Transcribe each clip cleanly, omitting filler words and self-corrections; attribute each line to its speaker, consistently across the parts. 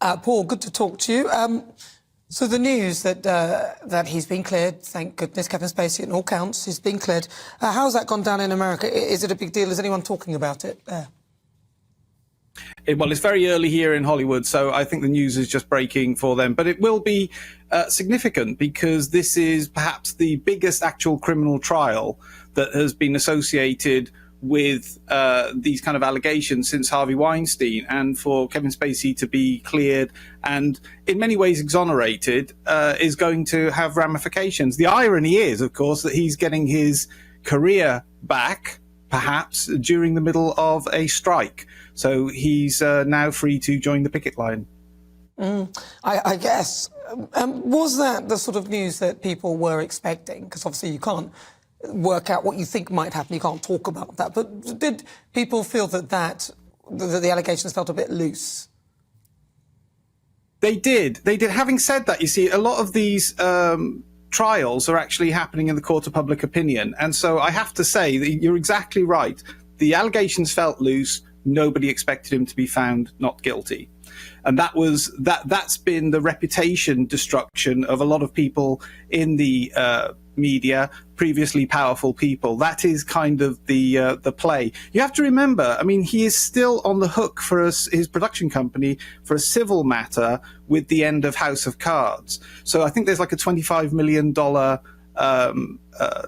Speaker 1: Paul, good to talk to you. So the news that he's been cleared, thank goodness, Kevin Spacey, in all counts, he's been cleared. How's that gone down in America? Is it a big deal? Is anyone talking about it there?
Speaker 2: Well, it's very early here in Hollywood, so I think the news is just breaking for them. But it will be significant because this is perhaps the biggest actual criminal trial that has been associated with these kind of allegations since Harvey Weinstein, and for Kevin Spacey to be cleared and in many ways exonerated is going to have ramifications. The irony is, of course, that he's getting his career back, perhaps during the middle of a strike. So he's now free to join the picket line.
Speaker 1: I guess. Was that the sort of news that people were expecting? Because obviously you can't work out what you think might happen. You can't talk about that. But did people feel that the allegations felt a bit loose?
Speaker 2: They did. They did. Having said that, you see, a lot of these trials are actually happening in the court of public opinion. And so I have to say that you're exactly right. The allegations felt loose. Nobody expected him to be found not guilty. And that's been the reputation destruction of a lot of people in the media, previously powerful people. That is kind of the play. You have to remember, I mean, he is still on the hook for his production company for a civil matter with the end of House of Cards. So I think there's like a $25 million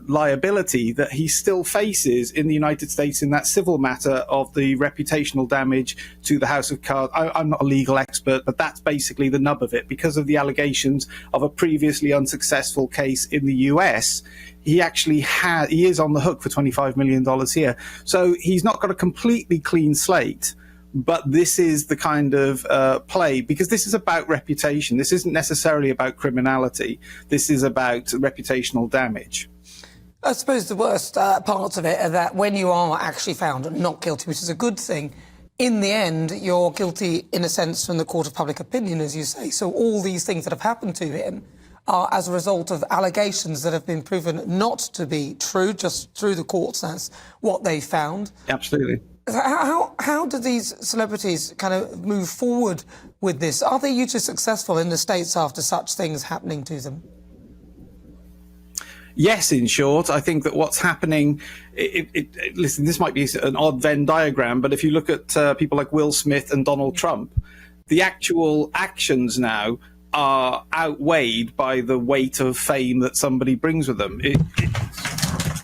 Speaker 2: liability that he still faces in the United States in that civil matter of the reputational damage to the House of Cards. I'm not a legal expert, but that's basically the nub of it. Because of the allegations of a previously unsuccessful case in the US, he is on the hook for $25 million here. So he's not got a completely clean slate. But this is the kind of play, because this is about reputation. This isn't necessarily about criminality. This is about reputational damage.
Speaker 1: I suppose the worst parts of it are that when you are actually found not guilty, which is a good thing, in the end, you're guilty, in a sense, from the court of public opinion, as you say. So all these things that have happened to him are as a result of allegations that have been proven not to be true, just through the courts. That's what they found.
Speaker 2: Absolutely.
Speaker 1: How do these celebrities kind of move forward with this? Are they usually successful in the States after such things happening to them?
Speaker 2: Yes, in short, I think that what's happening, listen, this might be an odd Venn diagram, but if you look at people like Will Smith and Donald Trump, the actual actions now are outweighed by the weight of fame that somebody brings with them.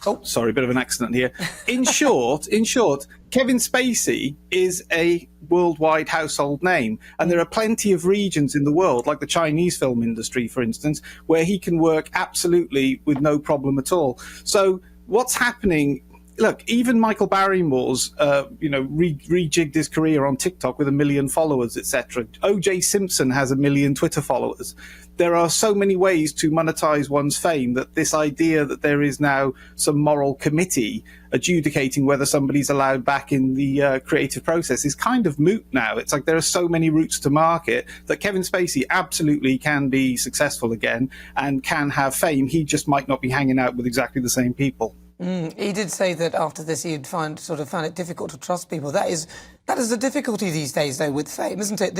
Speaker 2: Oh, sorry, a bit of an accident here. In short, Kevin Spacey is a worldwide household name. And there are plenty of regions in the world, like the Chinese film industry, for instance, where he can work absolutely with no problem at all. So what's happening? Look, even Michael Barrymore's, rejigged his career on TikTok with 1 million followers, etc. O.J. Simpson has 1 million Twitter followers. There are so many ways to monetize one's fame that this idea that there is now some moral committee adjudicating whether somebody's allowed back in the creative process is kind of moot now. It's like there are so many routes to market that Kevin Spacey absolutely can be successful again and can have fame. He just might not be hanging out with exactly the same people.
Speaker 1: He did say that after this he'd found it difficult to trust people. That is the difficulty these days, though, with fame, isn't it?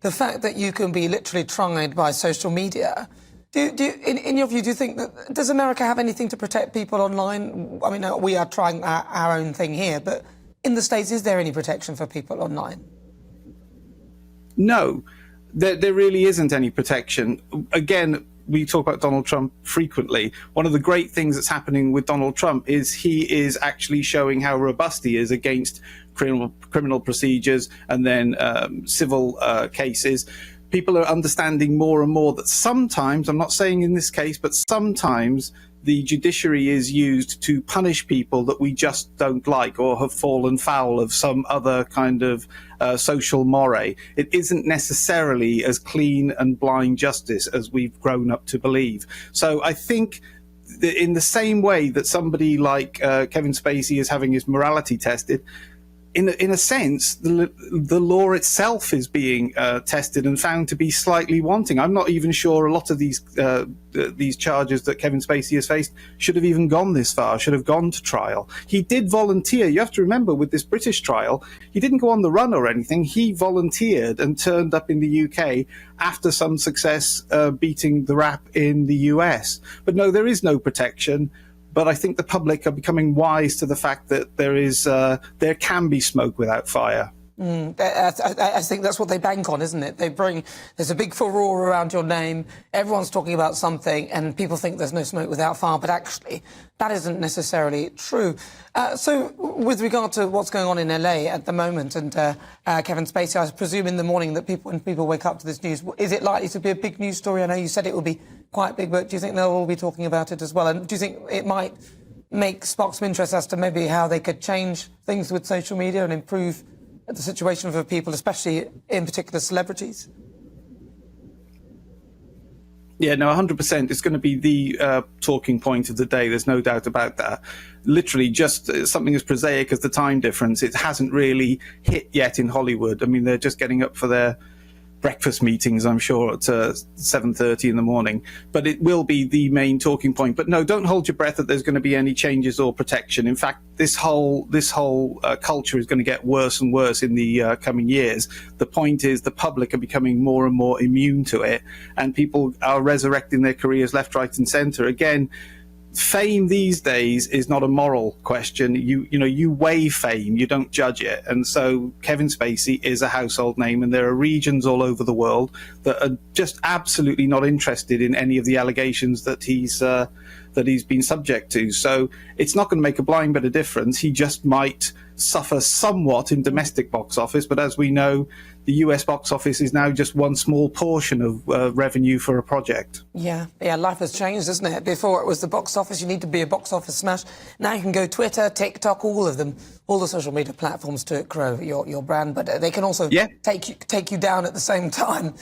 Speaker 1: The fact that you can be literally tried by social media. In your view, do you think does America have anything to protect people online? I mean, we are trying our own thing here, but in the States, is there any protection for people online?
Speaker 2: No, there really isn't any protection. Again, we talk about Donald Trump frequently. One of the great things that's happening with Donald Trump is he is actually showing how robust he is against criminal procedures and then civil cases. People are understanding more and more that sometimes, I'm not saying in this case, but sometimes the judiciary is used to punish people that we just don't like or have fallen foul of some other kind of social moray. It isn't necessarily as clean and blind justice as we've grown up to believe. So I think in the same way that somebody like Kevin Spacey is having his morality tested, in a sense, the law itself is being tested and found to be slightly wanting. I'm not even sure a lot of these charges that Kevin Spacey has faced should have even gone this far, should have gone to trial. He did volunteer. You have to remember, with this British trial, he didn't go on the run or anything. He volunteered and turned up in the UK after some success beating the rap in the US. But no, there is no protection. But I think the public are becoming wise to the fact that there can be smoke without fire.
Speaker 1: I think that's what they bank on, isn't it? There's a big furore around your name, everyone's talking about something, and people think there's no smoke without fire, but actually, that isn't necessarily true. So, with regard to what's going on in LA at the moment, and Kevin Spacey, I presume in the morning that when people wake up to this news, is it likely to be a big news story? I know you said it will be quite big, but do you think they'll all be talking about it as well? And do you think it might spark some interest as to maybe how they could change things with social media and improve the situation for people, especially in particular celebrities?
Speaker 2: Yeah, no, 100%. It's going to be the talking point of the day. There's no doubt about that. Literally, just something as prosaic as the time difference. It hasn't really hit yet in Hollywood. I mean, they're just getting up for their breakfast meetings, I'm sure, at 7:30 in the morning. But it will be the main talking point. But no, don't hold your breath that there's going to be any changes or protection. In fact, this whole culture is going to get worse and worse in the coming years. The point is the public are becoming more and more immune to it, and people are resurrecting their careers left, right, and centre. Again, fame these days is not a moral question. You weigh fame, you don't judge it. And so Kevin Spacey is a household name, and there are regions all over the world that are just absolutely not interested in any of the allegations that he's been subject to. So it's not going to make a blind bit of difference. He just might suffer somewhat in domestic box office, but as we know, the US box office is now just one small portion of revenue for a project.
Speaker 1: Yeah, life has changed, isn't it? Before it was the box office, you need to be a box office smash. Now you can go Twitter, TikTok, all of them, all the social media platforms to grow your brand, but they can also take you down at the same time.